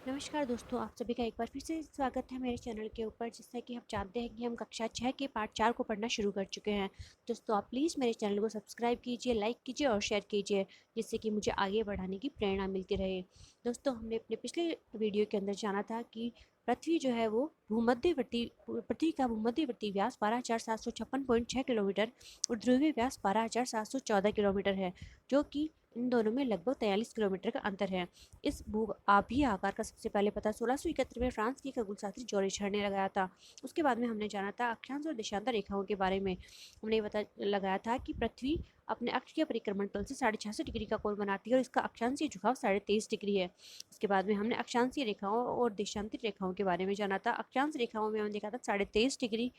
नमस्कार दोस्तों, आप सभी का एक बार फिर से स्वागत है मेरे चैनल के ऊपर। जैसा कि आप जानते हैं कि हम कक्षा 6 के पार्ट 4 को पढ़ना शुरू कर चुके हैं। दोस्तों, आप प्लीज़ मेरे चैनल को सब्सक्राइब कीजिए, लाइक कीजिए और शेयर कीजिए, जिससे कि मुझे आगे बढ़ाने की प्रेरणा मिलती रहे। दोस्तों, हमने अपने पिछले वीडियो के अंदर जाना था कि पृथ्वी जो है वो पृथ्वी का भूमध्यवर्ती व्यास 12,756.6 किलोमीटर और ध्रुवीय व्यास 12,714 किलोमीटर है, जो कि इन दोनों में लगभग 43 किलोमीटर का अंतर है। इस भू आभी आकार का सबसे पहले पता 1671 में फ्रांस के खगोलशास्त्री जॉर्ज ने लगाया था। उसके बाद में हमने जाना था अक्षांश और देशांतर रेखाओं के बारे में। हमने ये पता लगाया था कि पृथ्वी अपने अक्ष के परिक्रमण तल से 66.5 डिग्री का कोण बनाती है और इसका अक्षांशीय झुकाव 23.5 डिग्री है। उसके बाद में हमने अक्षांशीय रेखाओं और देशांतर रेखाओं के बारे में जाना था। अक्षांश रेखाओं में हमने देखा था 23.5 डिग्री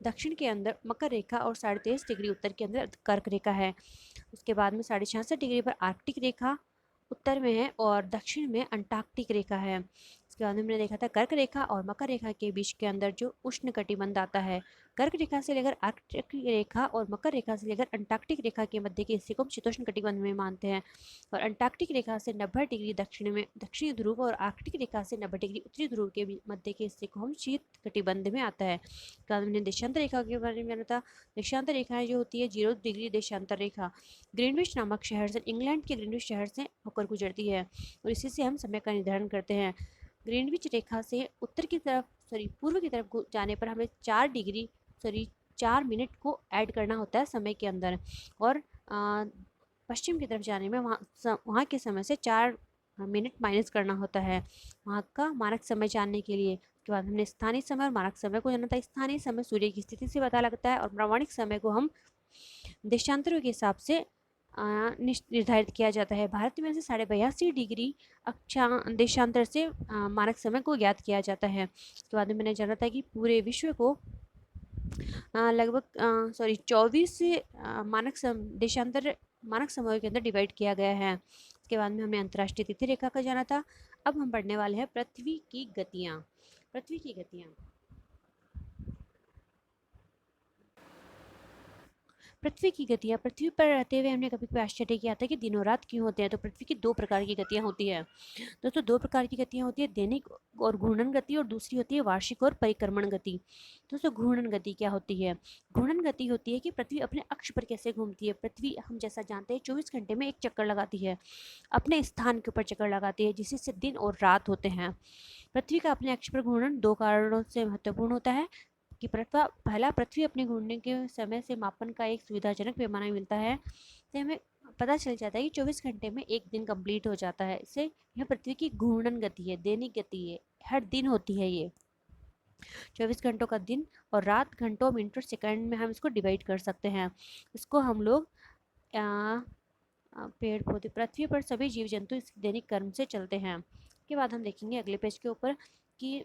दक्षिण के अंदर मकर रेखा और 23.5 डिग्री उत्तर के अंदर कर्क रेखा है। उसके बाद में 66.5 डिग्री पर आर्कटिक रेखा उत्तर में है और दक्षिण में अंटार्कटिक रेखा है। इसके बाद में हमने देखा था कर्क रेखा और मकर रेखा के बीच के अंदर जो उष्ण कटिबंध आता है। कर्क रेखा से लेकर आर्कटिक रेखा और मकर रेखा से लेकर अंटार्कटिक रेखा के मध्य के हिस्से को हम शीतोष्ण कटिबंध में मानते हैं। और अंटार्कटिक रेखा से 90 डिग्री दक्षिण में दक्षिणी ध्रुव और आर्कटिक रेखा से 90 डिग्री उत्तरी ध्रुव के मध्य के हिस्से को हम शीत कटिबंध में आता है। इसके बाद हमने देशांतर रेखा के बारे में जाना था। देशांतर रेखाएं जो होती है 0 डिग्री देशांतर रेखा ग्रीनविच नामक शहर से, इंग्लैंड के ग्रीनविच शहर से होकर गुजरती है और इसी से हम समय का निर्धारण करते हैं। ग्रीनविच रेखा से पूर्व की तरफ जाने पर हमें 4 मिनट को ऐड करना होता है समय के अंदर और पश्चिम की तरफ जाने में वहाँ के समय से 4 मिनट माइनस करना होता है वहाँ का मानक समय जानने के लिए। उसके बाद हमने स्थानीय समय और मानक समय को जाना था। स्थानीय समय सूर्य की स्थिति से पता लगता है और प्रामाणिक समय को हम देशांतरों के हिसाब से निर्धारित किया जाता है। भारत में से 82.5 डिग्री देशांतर से मानक समय को ज्ञात किया जाता है। उसके बाद में मैंने जाना था कि पूरे विश्व को लगभग 24 देशांतर मानक समयों के अंदर डिवाइड किया गया है। उसके बाद में हमने अंतर्राष्ट्रीय तिथि रेखा का जाना था। अब हम पढ़ने वाले हैं पृथ्वी की गतियाँ। पृथ्वी की गतियाँ पृथ्वी की गतियाँ पृथ्वी पर रहते हुए हमने कभी कभी आश्चर्य किया था कि दिन और रात क्यों होते हैं। तो पृथ्वी की 2 प्रकार की गतियाँ होती है। दोस्तों, 2 प्रकार की गतियाँ होती है, दैनिक और घूर्णन गति और दूसरी होती है वार्षिक और परिक्रमण गति। दोस्तों, घूर्णन गति क्या होती है? घूर्णन गति होती है कि पृथ्वी अपने अक्ष पर कैसे घूमती है। पृथ्वी हम जैसा जानते हैं 24 घंटे में एक चक्कर लगाती है, अपने स्थान के ऊपर चक्कर लगाती है, जिससे दिन और रात होते हैं। पृथ्वी का अपने अक्ष पर घूर्णन 2 कारणों से महत्वपूर्ण होता है कि पहला, पृथ्वी अपने घूमने के समय से मापन का एक सुविधाजनक पैमाना मिलता है। इससे हमें पता चल जाता है कि 24 घंटे में एक दिन कंप्लीट हो जाता है। इससे यह पृथ्वी की घूर्णन गति है, दैनिक गति है, हर दिन होती है ये 24 घंटों का दिन और रात घंटों मिनटों सेकंड में हम इसको डिवाइड कर सकते हैं। इसको हम लोग पेड़ पौधे पृथ्वी पर सभी जीव जंतु इस दैनिक क्रम से चलते हैं। के बाद हम देखेंगे अगले पेज के ऊपर कि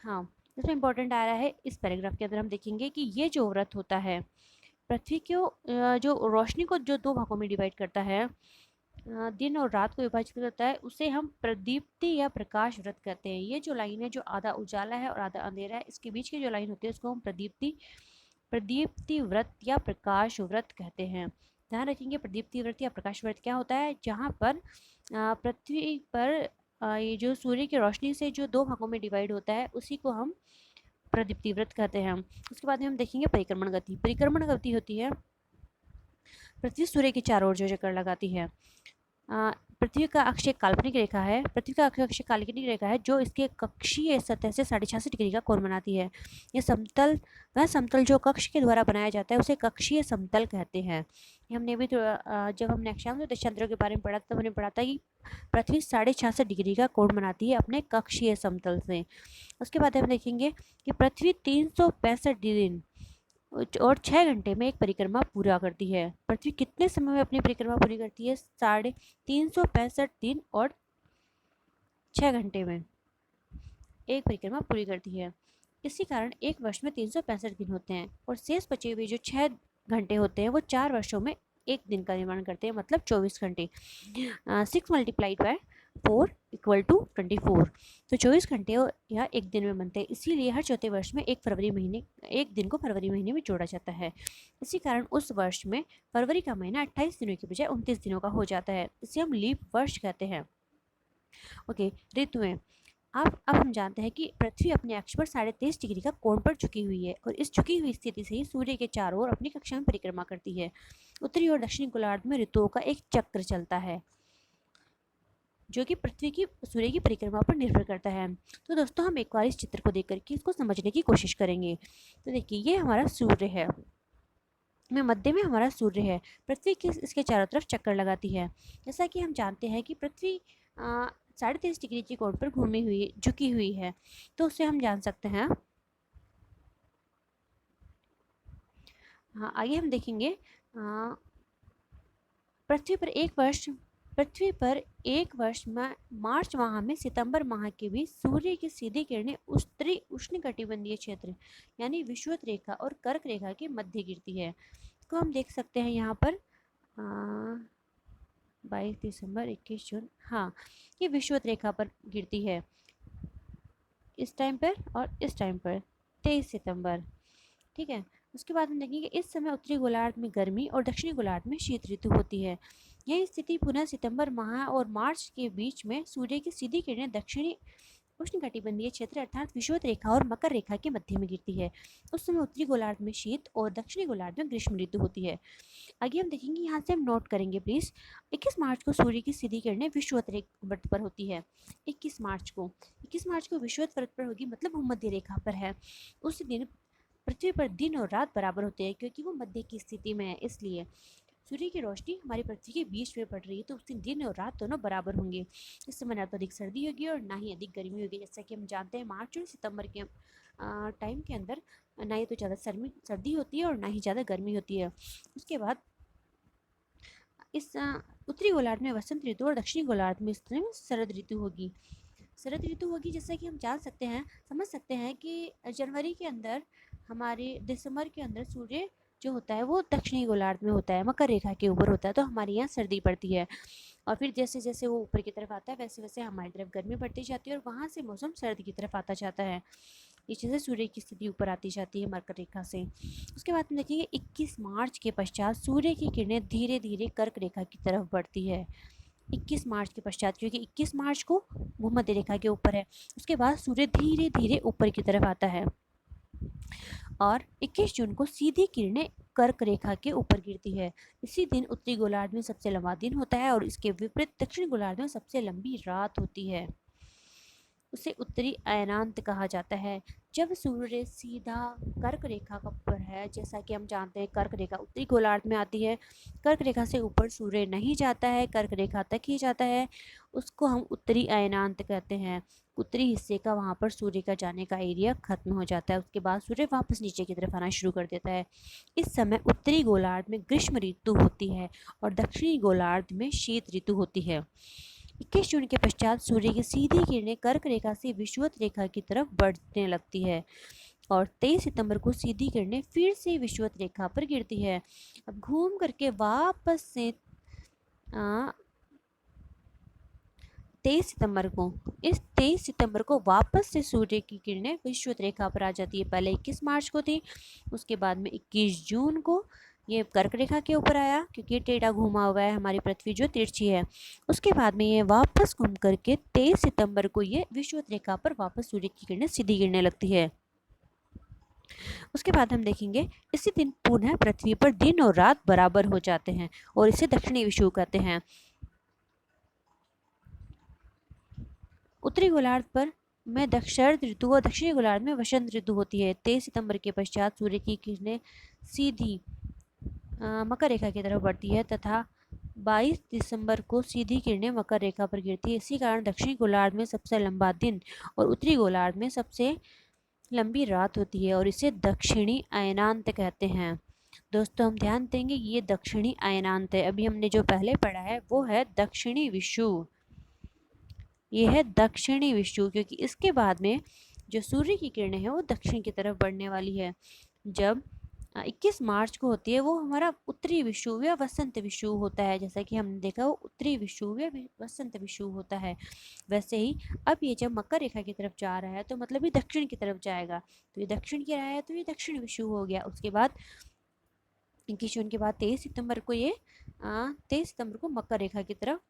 हाँ, इसमें इंपॉर्टेंट आ रहा है। इस पैराग्राफ के अंदर हम देखेंगे कि ये जो व्रत होता है पृथ्वी को जो रोशनी को जो 2 भागों में डिवाइड करता है, दिन और रात को विभाजित करता है, उसे हम प्रदीप्ति या प्रकाश व्रत कहते हैं। ये जो लाइन है, जो आधा उजाला है और आधा अंधेरा है, इसके बीच की जो लाइन होती है उसको हम प्रदीप्ति व्रत या प्रकाश व्रत कहते हैं। ध्यान रखेंगे, प्रदीप्ति व्रत या प्रकाश व्रत क्या होता है? जहाँ पर पृथ्वी पर ये जो सूर्य की रोशनी से जो 2 भागों में डिवाइड होता है उसी को हम प्रदीप्ति व्रत कहते हैं। उसके बाद में हम देखेंगे परिक्रमण गति। परिक्रमण गति होती है पृथ्वी सूर्य के चारों ओर जो चक्कर लगाती है। पृथ्वी का अक्ष एक काल्पनिक रेखा है। पृथ्वी का अक्ष काल्पनिक रेखा है जो इसके कक्षीय सतह से 66 डिग्री का कोण बनाती है। यह समतल वह समतल जो कक्ष के द्वारा बनाया जाता है उसे कक्षीय समतल कहते हैं। हमने भी जब हमने अक्षांश और देशांतरों के बारे में पढ़ा तब हमने पढ़ा था कि पृथ्वी 66 डिग्री का कोण बनाती है अपने कक्षीय समतल से। उसके बाद हम देखेंगे कि पृथ्वी 365 दिन और 6 घंटे में एक परिक्रमा पूरा करती है। पृथ्वी कितने समय में अपनी परिक्रमा पूरी करती है? 365 दिन और 6 घंटे में एक परिक्रमा पूरी करती है। इसी कारण एक वर्ष में 365 दिन होते हैं और शेष बचे हुए जो 6 घंटे होते हैं वो 4 वर्षों में एक दिन का निर्माण करते हैं, मतलब 24 घंटे। 6 × 4 इक्वल टू 24। तो 24 घंटे या एक दिन में बनते हैं, इसीलिए हर चौथे वर्ष में एक दिन को फरवरी महीने में जोड़ा जाता है। इसी कारण उस वर्ष में फरवरी का महीना 28 दिनों के बजाय 29 दिनों का हो जाता है। इसे हम लीप वर्ष कहते हैं। ओके, ऋतुएं। अब हम जानते हैं कि पृथ्वी अपने अक्ष पर 23.5 डिग्री का कोण पर झुकी हुई है और इस झुकी हुई स्थिति से ही सूर्य के चारों ओर अपनी कक्षा में परिक्रमा करती है। उत्तरी और दक्षिणी गोलार्ध में ऋतुओं का एक चक्र चलता है जो कि पृथ्वी की सूर्य की परिक्रमा पर निर्भर करता है। तो दोस्तों, हम एक बार इस चित्र को देख करके इसको समझने की कोशिश करेंगे। तो देखिए, ये हमारा सूर्य है, में मध्य में हमारा सूर्य है। पृथ्वी के इसके चारों तरफ चक्कर लगाती है। जैसा कि हम जानते हैं कि पृथ्वी 23.5 डिग्री के कोण पर झुकी हुई है, तो उससे हम जान सकते हैं। हाँ, आगे हम देखेंगे पृथ्वी पर एक वर्ष में मार्च माह में सितंबर माह के बीच सूर्य की सीधी किरणें उत्तरी उष्णकटिबंधीय क्षेत्र यानी विषुवत रेखा और कर्क रेखा के मध्य गिरती है। तो हम देख सकते हैं यहाँ पर 22 दिसंबर 21 जून, हाँ, ये विषुवत रेखा पर गिरती है इस टाइम पर, और इस टाइम पर 23 सितंबर। ठीक है। उसके बाद हम देखेंगे इस समय उत्तरी गोलार्ध में गर्मी और दक्षिणी गोलार्ध में शीत ऋतु होती है। यह स्थिति पुनः सितंबर माह और मार्च के बीच में सूर्य की सीधी किरणें दक्षिणी उष्णकटिबंधीय क्षेत्र अर्थात विषुवत रेखा और मकर रेखा के मध्य में गिरती है। उस समय उत्तरी गोलार्ध में शीत और दक्षिणी गोलार्ध में ग्रीष्म ऋतु होती है। आगे हम देखेंगे, यहाँ से हम नोट करेंगे प्लीज। 21 मार्च को सूर्य की सीधी किरणें विषुवत वृत्त पर होती है। 21 मार्च को विषुवत वृत्त पर होगी, मतलब भूमध्य रेखा पर है। उस दिन पृथ्वी पर दिन और रात बराबर होते हैं क्योंकि वो मध्य की स्थिति में है। इसलिए सूर्य की रोशनी हमारी पृथ्वी के बीच में पड़ रही है, तो उस दिन और रात दोनों बराबर होंगे। इस समय ना तो अधिक सर्दी होगी और ना ही अधिक गर्मी होगी। जैसा कि हम जानते हैं, मार्च और सितंबर के टाइम के अंदर ना ही तो ज़्यादा सर्दी होती है और ना ही ज़्यादा गर्मी होती है। उसके बाद इस उत्तरी गोलार्ध में वसंत ऋतु और दक्षिणी गोलार्ध में शरद ऋतु होगी। जैसा कि हम समझ सकते हैं कि जनवरी के अंदर, हमारे दिसंबर के अंदर सूर्य जो होता है वो दक्षिणी गोलार्ध में होता है, मकर रेखा के ऊपर होता है, तो हमारे यहाँ सर्दी पड़ती है। और फिर जैसे जैसे वो ऊपर की तरफ आता है वैसे वैसे हमारी तरफ गर्मी बढ़ती जाती है और वहाँ से मौसम सर्द की तरफ आता जाता है। नीचे से सूर्य की स्थिति ऊपर आती जाती है मकर रेखा से। उसके बाद हम देखेंगे 21 मार्च के पश्चात सूर्य की किरणें धीरे धीरे कर्क रेखा की तरफ बढ़ती है। 21 मार्च के पश्चात, क्योंकि 21 मार्च को भूमध्य रेखा के ऊपर है, उसके बाद सूर्य धीरे धीरे ऊपर की तरफ आता है और 21 जून को सीधी किरणें कर्क रेखा के ऊपर गिरती है। इसी दिन उत्तरी गोलार्ध में सबसे लंबा दिन होता है और इसके विपरीत दक्षिण गोलार्ध में सबसे लंबी रात होती है। उसे उत्तरी अयनांत कहा जाता है। जब सूर्य सीधा कर्क रेखा का ऊपर है, जैसा कि हम जानते हैं कर्क रेखा उत्तरी गोलार्ध में आती है, कर्क रेखा से ऊपर सूर्य नहीं जाता है, कर्क रेखा तक ही जाता है, उसको हम उत्तरी अयनांत कहते हैं। उत्तरी हिस्से का वहाँ पर सूर्य का जाने का एरिया खत्म हो जाता है, उसके बाद सूर्य वापस नीचे की तरफ आना शुरू कर देता है। इस समय उत्तरी गोलार्ध में ग्रीष्म ऋतु होती है और दक्षिणी गोलार्ध में शीत ऋतु होती है। 21 जून के पश्चात सूर्य की सीधी किरणें कर्क रेखा से विषुवत रेखा की तरफ बढ़ने लगती है और 23 सितंबर को सीधी किरणें फिर से विषुवत रेखा पर गिरती है। अब घूम करके वापस से 23 सितंबर को वापस से सूर्य की किरणें विषुवत रेखा पर आ जाती है। पहले 21 मार्च को थी, उसके बाद में 21 जून को ये कर्क रेखा के ऊपर आया क्योंकि ये टेढ़ा घूमा हुआ है, हमारी पृथ्वी जो तिरछी है। उसके बाद में ये वापस घूम करके 23 सितंबर को ये विषुवत रेखा पर वापस सूर्य की किरणें सीधी गिरने लगती है। उसके बाद हम देखेंगे इसी दिन पुनः पृथ्वी पर दिन और रात बराबर हो जाते हैं और इसे दक्षिणी विषुव कहते हैं। उत्तरी गोलार्ध पर में शरद ऋतु और दक्षिणी गोलार्ध में वसंत ऋतु होती है। 23 सितंबर के पश्चात सूर्य की किरणें सीधी मकर रेखा की तरफ बढ़ती है तथा 22 दिसंबर को सीधी किरणें मकर रेखा पर गिरती है। इसी कारण दक्षिणी गोलार्ध में सबसे लंबा दिन और उत्तरी गोलार्ध में सबसे लंबी रात होती है और इसे दक्षिणी अयनांत कहते हैं। दोस्तों, हम ध्यान देंगे ये दक्षिणी अयनांत है। अभी हमने जो पहले पढ़ा है वो है दक्षिणी विषुव, ये है दक्षिणी विषुव, क्योंकि इसके बाद में जो सूर्य की किरणें हैं वो दक्षिण की तरफ बढ़ने वाली है। जब 21 मार्च को होती है, वो हमारा उत्तरी विषुव या वसंत विषुव होता है। जैसा कि हमने देखा, वो उत्तरी विषुव या वसंत विषुव होता है। वैसे ही अब ये जब मकर रेखा की तरफ जा रहा है तो मतलब ये दक्षिण की तरफ जाएगा, तो ये दक्षिण की रहा है तो ये दक्षिण विषुव हो गया। उसके बाद 21 जून के बाद 23 सितंबर को ये 23 सितंबर को मकर रेखा की तरफ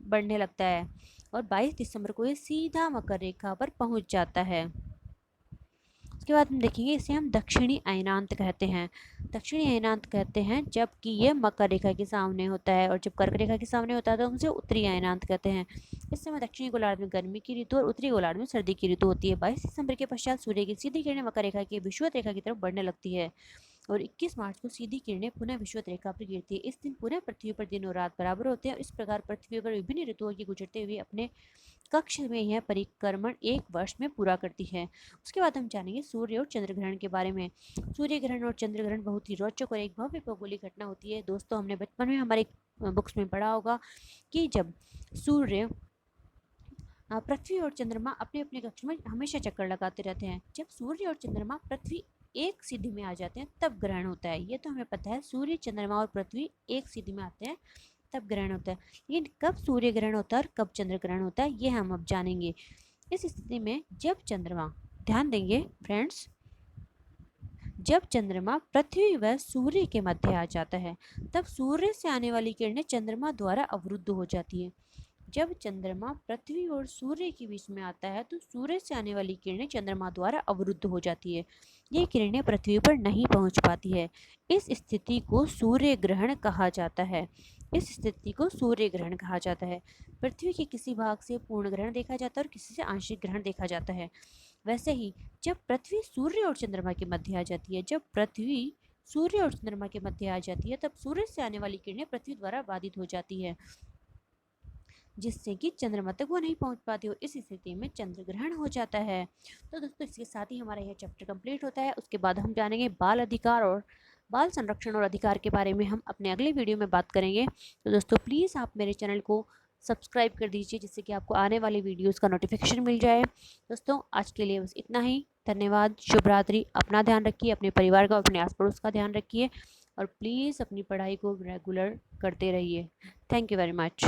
बढ़ने लगता है और 22 दिसंबर को ये सीधा मकर रेखा पर पहुंच जाता है। उसके बाद हम देखेंगे, इसे हम दक्षिणी अयनांत कहते हैं। दक्षिणी अयनांत कहते हैं जबकि ये मकर रेखा के सामने होता है, और जब कर्क रेखा के सामने होता है तो हम उसे उत्तरी अयनांत कहते हैं। इस समय दक्षिणी गोलार्ध में गर्मी की ऋतु और उत्तरी गोलार्ध में सर्दी की ऋतु होती है। 22 दिसंबर के पश्चात सूर्य की सीधी किरणें मकर रेखा की विषुवत रेखा की तरफ बढ़ने लगती है और 21 मार्च को सीधी किरणें पुनः विषुवत रेखा पर गिरती है। इस दिन पुनः पृथ्वी पर दिन और रात बराबर होते हैं। इस प्रकार पृथ्वी पर विभिन्न ऋतुओं की गुजरते हुए अपने कक्ष में यह परिक्रमण 1 वर्ष में पूरा करती है। उसके बाद हम जानेंगे सूर्य और चंद्र ग्रहण के बारे में। सूर्य ग्रहण और चंद्र ग्रहण बहुत ही रोचक और एक भव्य खगोलीय घटना होती है। दोस्तों, हमने बचपन में हमारे बुक्स में पढ़ा होगा कि जब सूर्य, पृथ्वी और चंद्रमा अपने अपने कक्ष में हमेशा चक्कर लगाते रहते हैं। जब सूर्य और चंद्रमा पृथ्वी एक सीधी में आ जाते हैं तब ग्रहण होता है। ये तो हमें पता है, सूर्य, चंद्रमा और पृथ्वी एक सीधी में आते हैं तब ग्रहण होता है। लेकिन कब सूर्य ग्रहण होता है और कब चंद्र ग्रहण होता है, ये हम अब जानेंगे। इस स्थिति में जब चंद्रमा, ध्यान देंगे फ्रेंड्स, जब चंद्रमा पृथ्वी व सूर्य के मध्य आ जाता है तब सूर्य से आने वाली किरणें चंद्रमा द्वारा अवरुद्ध हो जाती है। जब चंद्रमा पृथ्वी और सूर्य के बीच में आता है तो सूर्य से आने वाली किरणें चंद्रमा द्वारा अवरुद्ध हो जाती है। ये किरणें पृथ्वी पर नहीं पहुंच पाती है। इस स्थिति को सूर्य ग्रहण कहा जाता है। इस स्थिति को सूर्य ग्रहण कहा जाता है। पृथ्वी के किसी भाग से पूर्ण ग्रहण देखा जाता है और किसी से आंशिक ग्रहण देखा जाता है। वैसे ही जब पृथ्वी सूर्य और चंद्रमा के मध्य आ जाती है, जब पृथ्वी सूर्य और चंद्रमा के मध्य आ जाती है तब सूर्य से आने वाली किरणें पृथ्वी द्वारा बाधित हो जाती है, जिससे कि चंद्रमा तक वो नहीं पहुंच पाती हो। इस स्थिति में चंद्र ग्रहण हो जाता है। तो दोस्तों, इसके साथ ही हमारा यह चैप्टर कंप्लीट होता है। उसके बाद हम जानेंगे बाल अधिकार और बाल संरक्षण और अधिकार के बारे में हम अपने अगले वीडियो में बात करेंगे। तो दोस्तों, प्लीज़ आप मेरे चैनल को सब्सक्राइब कर दीजिए जिससे कि आपको आने वाली वीडियोज़ का नोटिफिकेशन मिल जाए। दोस्तों, आज के लिए बस इतना ही। धन्यवाद, शुभ रात्रि। अपना ध्यान रखिए, अपने परिवार का, अपने आस पड़ोस का ध्यान रखिए और प्लीज़ अपनी पढ़ाई को रेगुलर करते रहिए। Thank you very much.